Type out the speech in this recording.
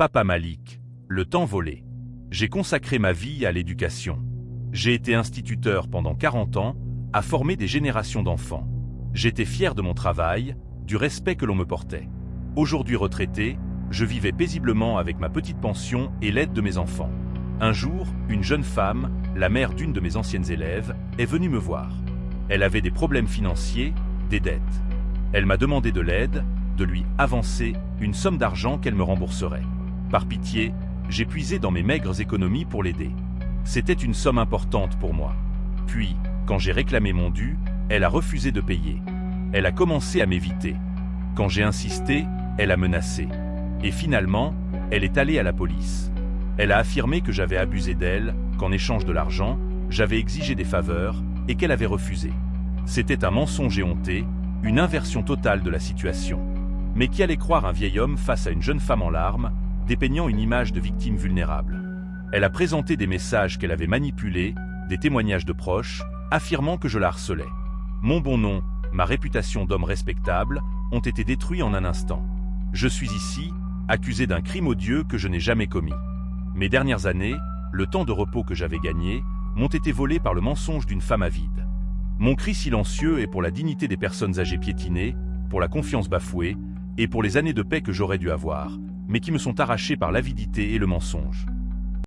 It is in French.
Papa Malik, le temps volé. J'ai consacré ma vie à l'éducation. J'ai été instituteur pendant 40 ans, à former des générations d'enfants. J'étais fier de mon travail, du respect que l'on me portait. Aujourd'hui retraité, je vivais paisiblement avec ma petite pension et l'aide de mes enfants. Un jour, une jeune femme, la mère d'une de mes anciennes élèves, est venue me voir. Elle avait des problèmes financiers, des dettes. Elle m'a demandé de l'aide, de lui avancer une somme d'argent qu'elle me rembourserait. Par pitié, j'ai puisé dans mes maigres économies pour l'aider. C'était une somme importante pour moi. Puis, quand j'ai réclamé mon dû, elle a refusé de payer. Elle a commencé à m'éviter. Quand j'ai insisté, elle a menacé. Et finalement, elle est allée à la police. Elle a affirmé que j'avais abusé d'elle, qu'en échange de l'argent, j'avais exigé des faveurs et qu'elle avait refusé. C'était un mensonge éhonté, une inversion totale de la situation. Mais qui allait croire un vieil homme face à une jeune femme en larmes, dépeignant une image de victime vulnérable? Elle a présenté des messages qu'elle avait manipulés, des témoignages de proches, affirmant que je la harcelais. Mon bon nom, ma réputation d'homme respectable, ont été détruits en un instant. Je suis ici, accusé d'un crime odieux que je n'ai jamais commis. Mes dernières années, le temps de repos que j'avais gagné, m'ont été volés par le mensonge d'une femme avide. Mon cri silencieux est pour la dignité des personnes âgées piétinées, pour la confiance bafouée, et pour les années de paix que j'aurais dû avoir, mais qui me sont arrachées par l'avidité et le mensonge.